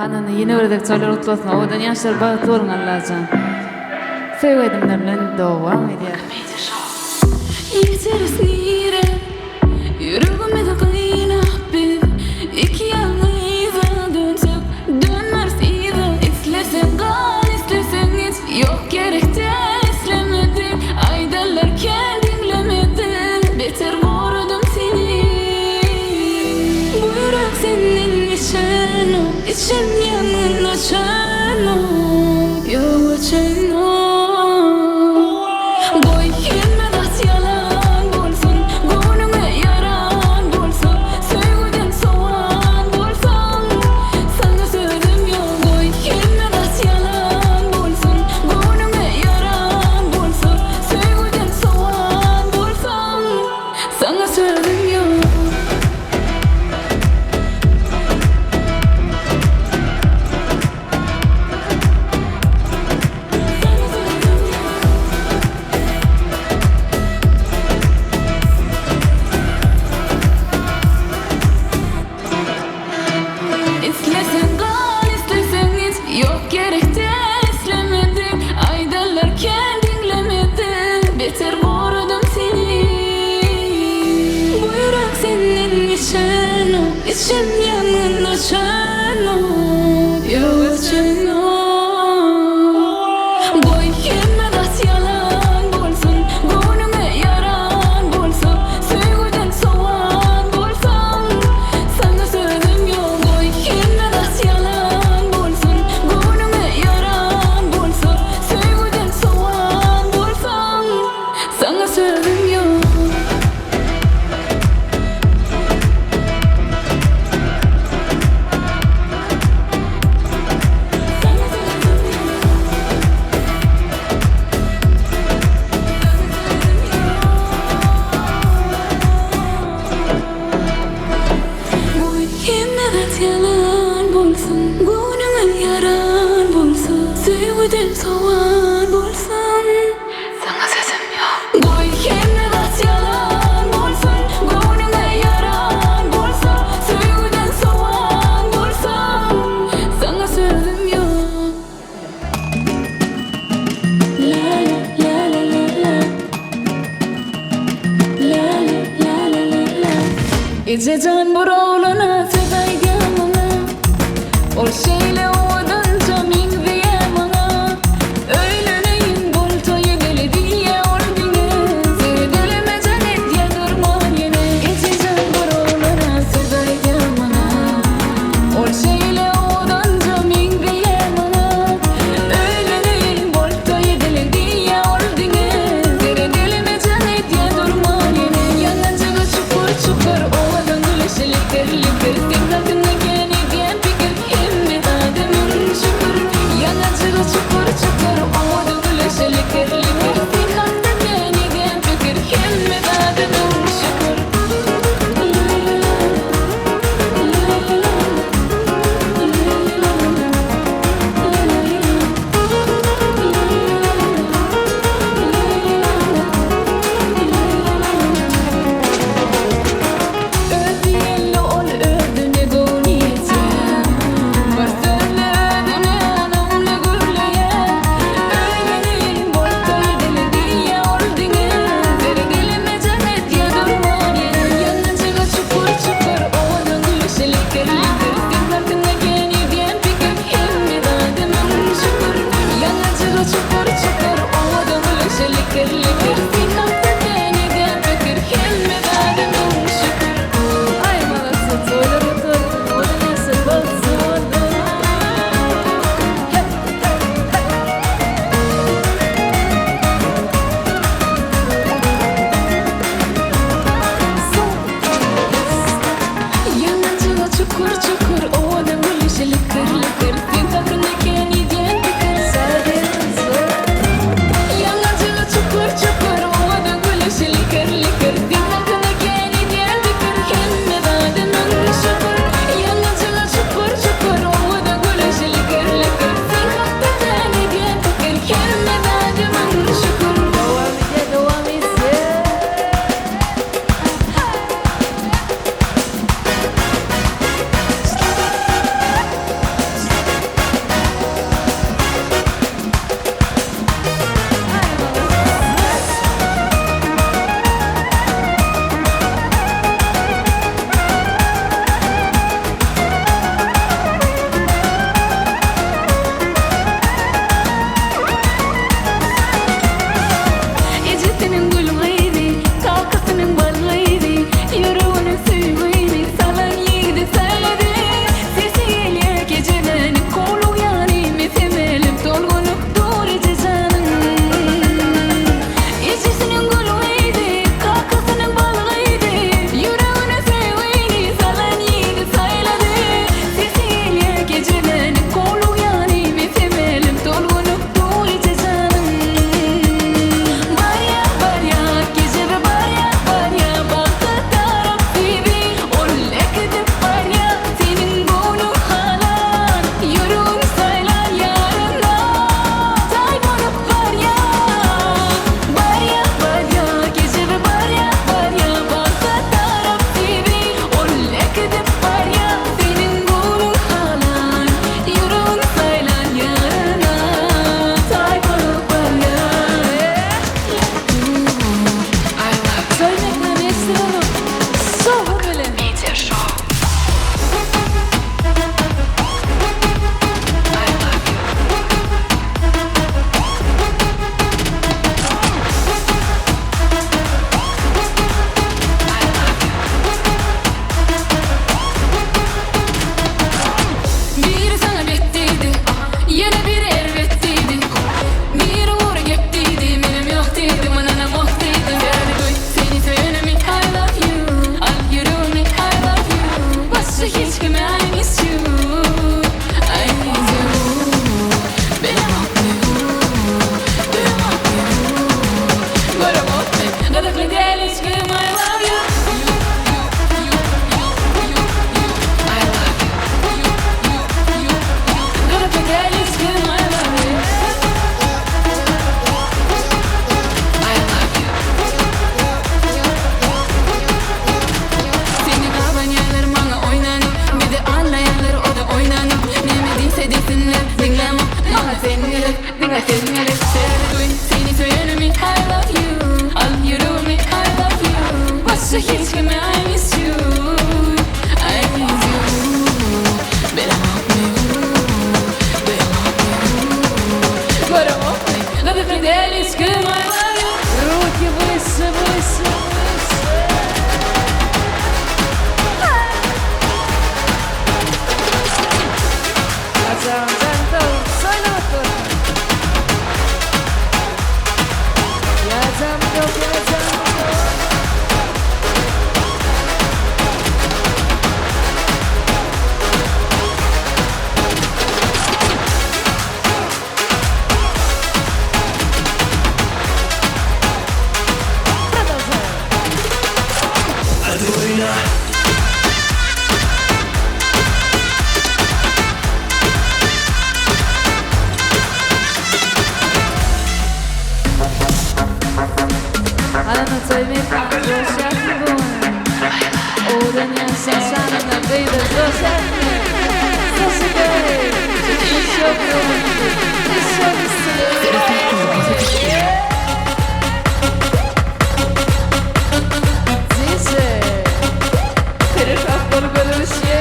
Hanını yine ördek söyler utlasın. Odan yaşlar bağıtlı olun Allah'can. Sevgedimlerle devam ediyor. Yitiririz nire Yüreğime de kaynap bir İki yanlıyla dönsek Dönmez iyice İstesen kal istesen git Yok gerekte istemedin Ay derlerken dinlemedin Beter vurdum seni Bu yürek senin için İçim yanın açan Yok açan İçim yanın açan Yok açan Boy kime das yalan bolsun Gönlüme yaran bolsun Sevgiden soğan bolsun Sana sözüm yok Boy kime das yalan bolsun Gönlüme yaran bolsun Sevgiden soğan bolsun Sana sözüm yok yalan bolsun Gönlüme yaran bolsun Sevgiden soğan bolsun Sana sözüm yok Boy kime das yalan bolsun Gönlüme yaran bolsun Sevgiden soğan bolsun Sana sözüm yok La la la la la La la la la la İce can burawlana sevayga Ol şeyle odanca min diye bana Öylöneyin boltoyu gele diye ol bine Seni deleme cennet ya durman yine Geçeceğim buralara sevdaya bana Ol şeyle odanca min diye bana Öylöneyin boltoyu gele diye ol bine Seni deleme cennet ya durman yine Yanınca çukur çukur ovadan güleşelikler Likler Tek aklına gene gen fikir Hemme Psychedelic ayları Руки выше, выше, выше. Hocam sen de söyle bakalım. Yazam yok, yazam yok. Она твоими глазами была. Удания сосана на выйдет глазами. Засыпай, еще громче, еще веселее. Диджей, перешаг по гороще.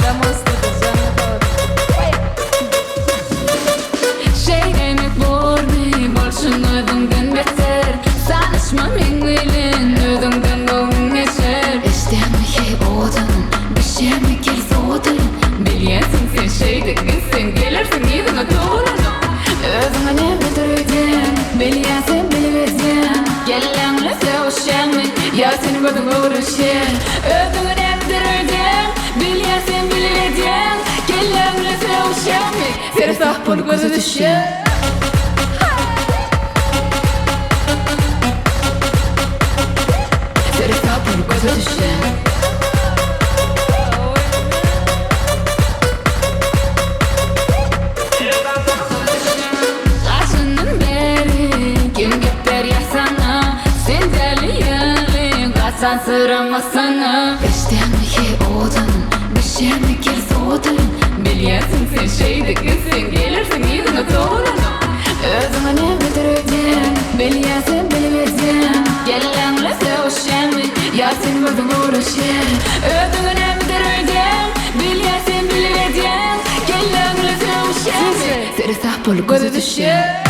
Домостый замок. Şeylemek borni bolşun ödünden beter Sanışma mengilin ödünden doğun geçer İştemi hey odun Bişemi gel soğudun Bilyesin sen şeydekinsin Gelirsin gidin oturun Özüme ne bildirdin Bilyesin biliversin Gelenle sevuşemi Ya seni gördüm uğraşır Özüme ne bildirdin Bilyesin biliversin Gelenle sevuşemi Seni sağ bol gözü düşür Seni sağ bol gözü düşür Kaçının beri kim geper ya sana Sen deli yali kaçan sıramasana İştemi ye odun Bişemi gel soğudun Bilyesin sen şeydekinsin Gelirsin gidin oturun Özüme ne bildirdin Bilyesin biliversin Gelenle sevuşemi Ya sen gördüm uğraşır Özüme ne bildirdin Bilyesin biliversin Gelenle sevuşemi Seni sağ bol gözü düşür